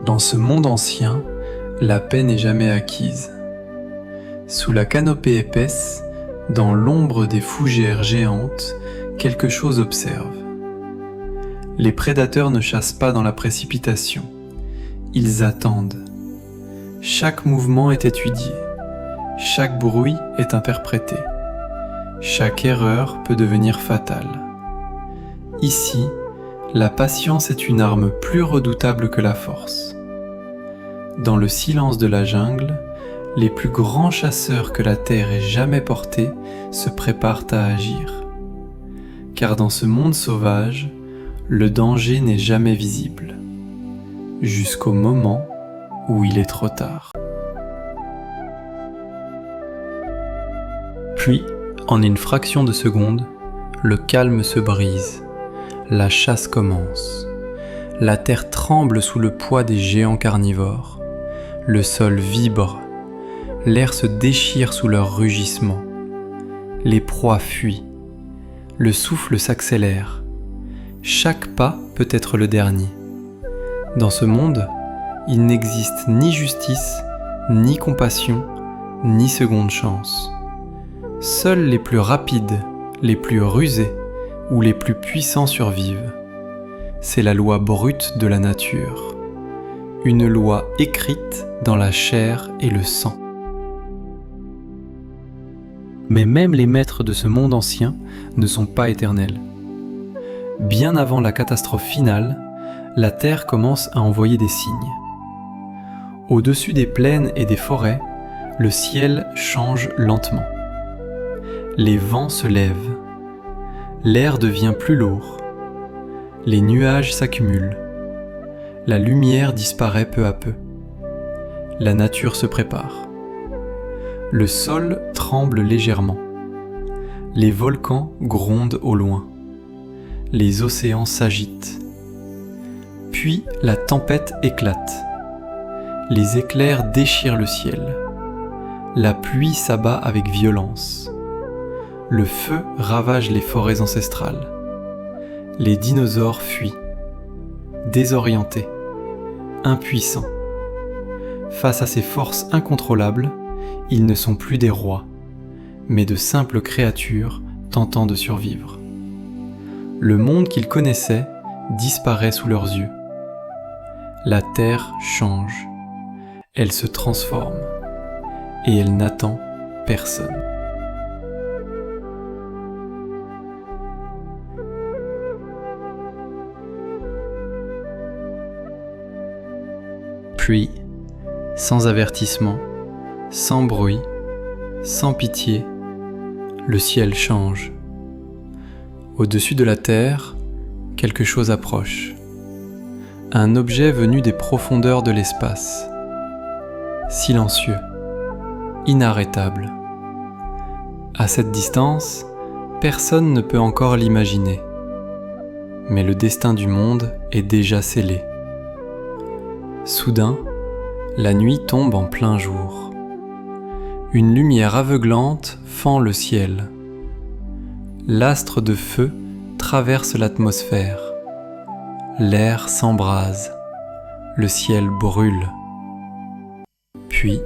Dans ce monde ancien, la paix n'est jamais acquise. Sous la canopée épaisse, dans l'ombre des fougères géantes, quelque chose observe. Les prédateurs ne chassent pas dans la précipitation. Ils attendent. Chaque mouvement est étudié. Chaque bruit est interprété. Chaque erreur peut devenir fatale. Ici, la patience est une arme plus redoutable que la force. Dans le silence de la jungle, les plus grands chasseurs que la terre ait jamais portés se préparent à agir. Car dans ce monde sauvage, le danger n'est jamais visible, jusqu'au moment où il est trop tard. Puis, en une fraction de seconde, le calme se brise, la chasse commence. La terre tremble sous le poids des géants carnivores, le sol vibre, l'air se déchire sous leur rugissement. Les proies fuient, le souffle s'accélère. Chaque pas peut être le dernier. Dans ce monde, il n'existe ni justice, ni compassion, ni seconde chance. Seuls les plus rapides, les plus rusés ou les plus puissants survivent. C'est la loi brute de la nature, une loi écrite dans la chair et le sang. Mais même les maîtres de ce monde ancien ne sont pas éternels. Bien avant la catastrophe finale, la Terre commence à envoyer des signes. Au-dessus des plaines et des forêts, le ciel change lentement. Les vents se lèvent. L'air devient plus lourd. Les nuages s'accumulent. La lumière disparaît peu à peu. La nature se prépare. Le sol tremble légèrement. Les volcans grondent au loin. Les océans s'agitent. Puis la tempête éclate. Les éclairs déchirent le ciel. La pluie s'abat avec violence. Le feu ravage les forêts ancestrales. Les dinosaures fuient, désorientés, impuissants. Face à ces forces incontrôlables, ils ne sont plus des rois, mais de simples créatures tentant de survivre. Le monde qu'ils connaissaient disparaît sous leurs yeux. La terre change, elle se transforme, et elle n'attend personne. Puis, sans avertissement, sans bruit, sans pitié, le ciel change. Au-dessus de la terre, quelque chose approche. Un objet venu des profondeurs de l'espace. Silencieux, inarrêtable. À cette distance, personne ne peut encore l'imaginer. Mais le destin du monde est déjà scellé. Soudain, la nuit tombe en plein jour. Une lumière aveuglante fend le ciel. L'astre de feu traverse l'atmosphère. L'air s'embrase. Le ciel brûle. Puis,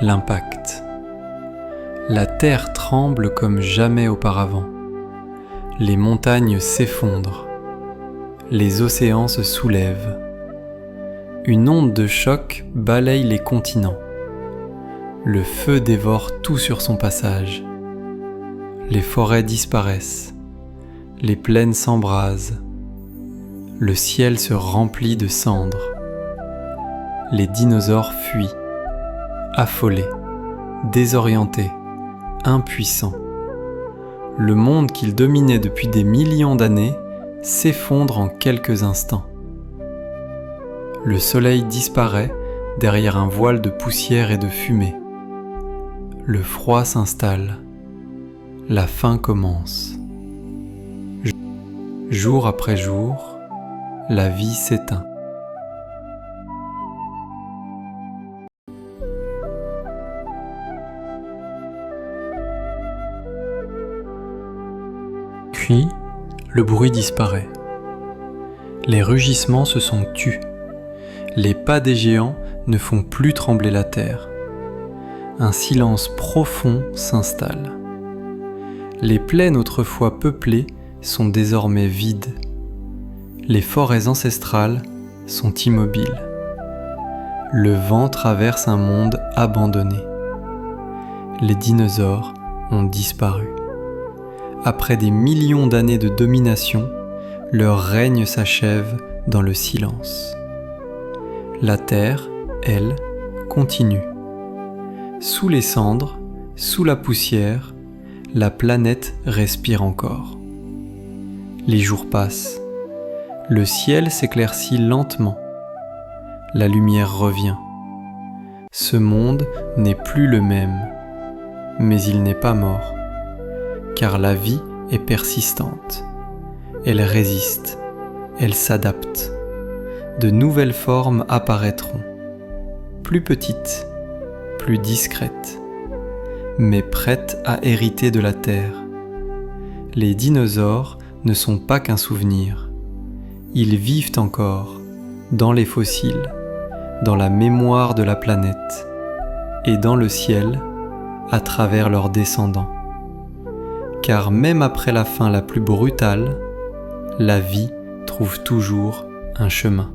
l'impact. La terre tremble comme jamais auparavant. Les montagnes s'effondrent. Les océans se soulèvent. Une onde de choc balaye les continents. Le feu dévore tout sur son passage. Les forêts disparaissent. Les plaines s'embrasent. Le ciel se remplit de cendres. Les dinosaures fuient, affolés, désorientés, impuissants. Le monde qu'ils dominaient depuis des millions d'années s'effondre en quelques instants. Le soleil disparaît derrière un voile de poussière et de fumée. Le froid s'installe. La faim commence. Jour après jour, la vie s'éteint. Puis, le bruit disparaît. Les rugissements se sont tus. Les pas des géants ne font plus trembler la terre. Un silence profond s'installe. Les plaines autrefois peuplées sont désormais vides. Les forêts ancestrales sont immobiles. Le vent traverse un monde abandonné. Les dinosaures ont disparu. Après des millions d'années de domination, leur règne s'achève dans le silence. La Terre, elle, continue. Sous les cendres, sous la poussière, la planète respire encore. Les jours passent. Le ciel s'éclaircit lentement. La lumière revient. Ce monde n'est plus le même, mais il n'est pas mort, car la vie est persistante. Elle résiste, elle s'adapte. De nouvelles formes apparaîtront, plus petites, plus discrètes, mais prêtes à hériter de la Terre. Les dinosaures ne sont pas qu'un souvenir. Ils vivent encore dans les fossiles, dans la mémoire de la planète et dans le ciel à travers leurs descendants. Car même après la fin la plus brutale, la vie trouve toujours un chemin.